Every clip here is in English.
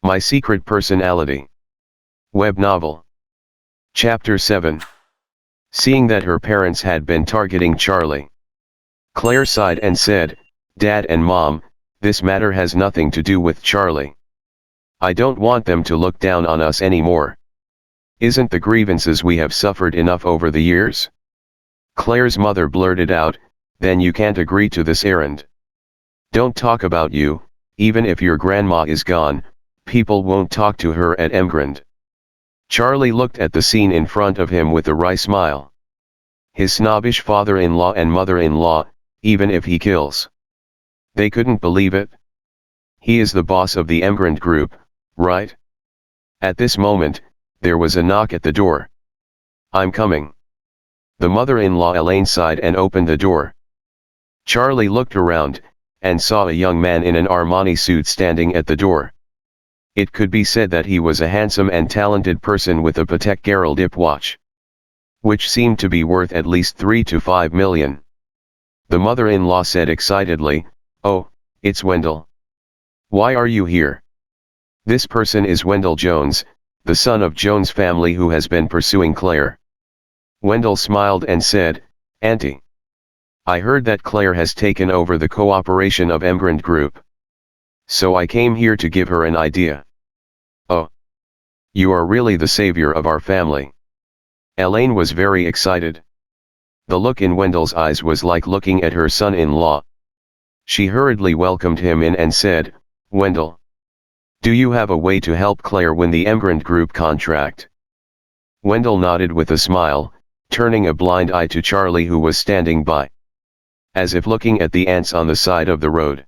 My Secret Personality. Web novel. Chapter 7. Seeing that her parents had been targeting Charlie, Claire sighed and said, "Dad and Mom, this matter has nothing to do with Charlie. I don't want them to look down on us anymore. Isn't the grievances we have suffered enough over the years?" Claire's mother blurted out, "Then you can't agree to this errand. Don't talk about you, even if your grandma is gone, people won't talk to her at Emgrand." Charlie looked at the scene in front of him with a wry smile. His snobbish father-in-law and mother-in-law, even if he kills. They couldn't believe it. He is the boss of the Emgrand group, right? At this moment, there was a knock at the door. "I'm coming." The mother-in-law Elaine sighed and opened the door. Charlie looked around, and saw a young man in an Armani suit standing at the door. It could be said that he was a handsome and talented person with a Patek Philippe watch, which seemed to be worth at least 3 to 5 million. The mother-in-law said excitedly, "Oh, it's Wendell. Why are you here?" This person is Wendell Jones, the son of Jones family who has been pursuing Claire. Wendell smiled and said, "Auntie, I heard that Claire has taken over the cooperation of Emgrand Group. So I came here to give her an idea." "Oh, you are really the savior of our family." Elaine was very excited. The look in Wendell's eyes was like looking at her son-in-law. She hurriedly welcomed him in and said, "Wendell, do you have a way to help Claire win the Emgrand Group contract?" Wendell nodded with a smile, turning a blind eye to Charlie who was standing by, as if looking at the ants on the side of the road.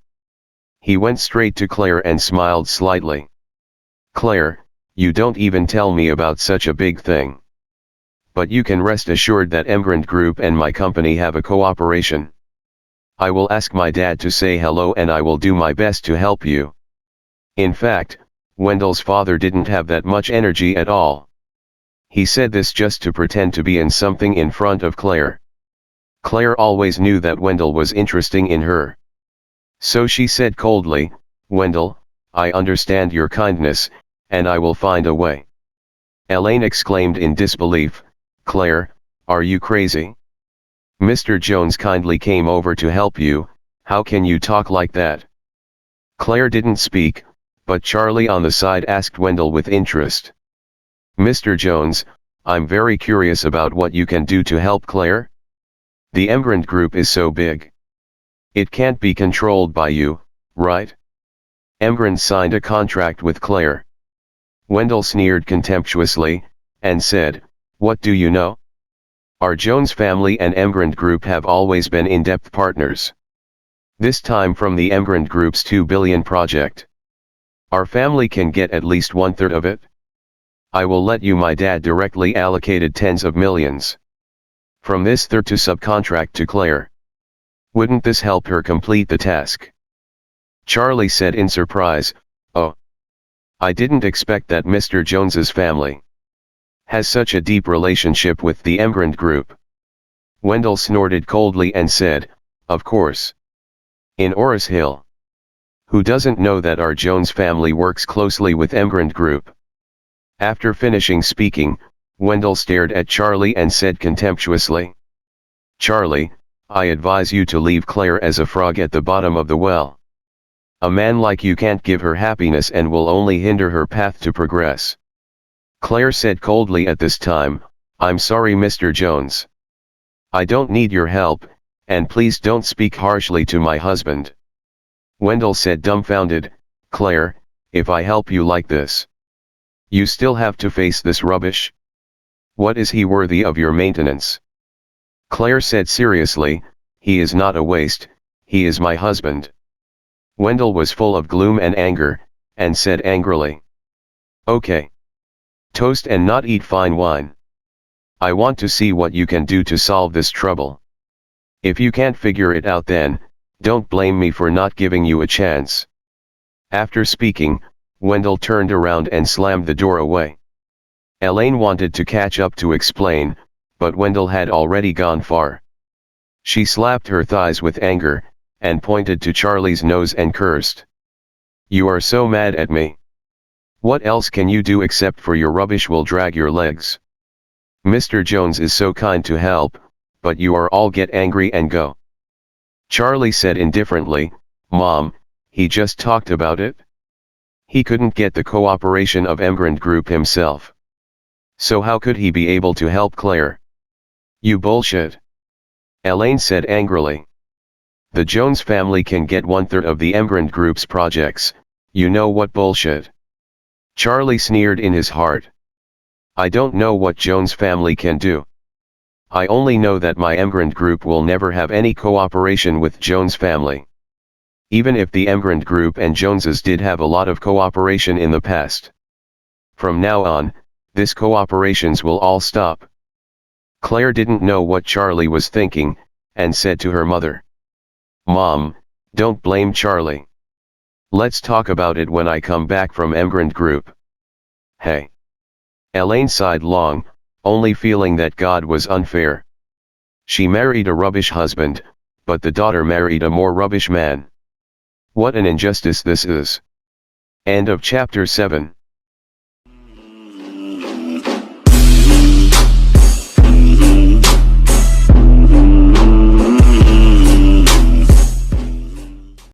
He went straight to Claire and smiled slightly. "Claire, you don't even tell me about such a big thing. But you can rest assured that Emgrand Group and my company have a cooperation. I will ask my dad to say hello and I will do my best to help you." In fact, Wendell's father didn't have that much energy at all. He said this just to pretend to be in something in front of Claire. Claire always knew that Wendell was interesting in her. So she said coldly, "Wendell, I understand your kindness, and I will find a way." Elaine exclaimed in disbelief, "Claire, are you crazy? Mr. Jones kindly came over to help you, how can you talk like that?" Claire didn't speak, but Charlie on the side asked Wendell with interest, "Mr. Jones, I'm very curious about what you can do to help Claire? The Emgrand Group is so big. It can't be controlled by you, right? Emgrand signed a contract with Claire." Wendell sneered contemptuously, and said, "What do you know? Our Jones family and Emgrand Group have always been in-depth partners. This time from the Emgrand Group's 2 billion project. Our family can get at least 1/3 of it. I will let you. My dad directly allocated tens of millions from this third to subcontract to Claire. Wouldn't this help her complete the task?" Charlie said in surprise, "Oh, I didn't expect that Mr. Jones's family has such a deep relationship with the Emgrand Group." Wendell snorted coldly and said, "Of course. In Oris Hill. Who doesn't know that our Jones family works closely with Emgrand Group?" After finishing speaking, Wendell stared at Charlie and said contemptuously, "Charlie, I advise you to leave Claire as a frog at the bottom of the well. A man like you can't give her happiness and will only hinder her path to progress." Claire said coldly at this time, "I'm sorry Mr. Jones. I don't need your help, and please don't speak harshly to my husband." Wendell said dumbfounded, "Claire, if I help you like this, you still have to face this rubbish? What is he worthy of your maintenance?" Claire said seriously, "He is not a waste, he is my husband." Wendell was full of gloom and anger, and said angrily, "Okay. Toast and not eat fine wine. I want to see what you can do to solve this trouble. If you can't figure it out then, don't blame me for not giving you a chance." After speaking, Wendell turned around and slammed the door away. Elaine wanted to catch up to explain, but Wendell had already gone far. She slapped her thighs with anger, and pointed to Charlie's nose and cursed. "You are so mad at me. What else can you do except for your rubbish will drag your legs? Mr. Jones is so kind to help, but you are all get angry and go. Charlie said indifferently, Mom, he just talked about it. He couldn't get the cooperation of Emigrant Group himself. So how could he be able to help Claire? You bullshit. Elaine said angrily. The Jones family can get 1/3 of the Emigrant Group's projects, you know what bullshit. Charlie sneered in his heart. I don't know what Jones family can do. I only know that my Emigrant Group will never have any cooperation with Jones family. Even if the Emigrant Group and Joneses did have a lot of cooperation in the past. From now on, this cooperations will all stop. Claire didn't know what Charlie was thinking, and said to her mother, Mom, don't blame Charlie. Let's talk about it when I come back from Emigrant Group. Hey. Elaine sighed long, only feeling that God was unfair. She married a rubbish husband, but the daughter married a more rubbish man. What an injustice this is. End of chapter 7.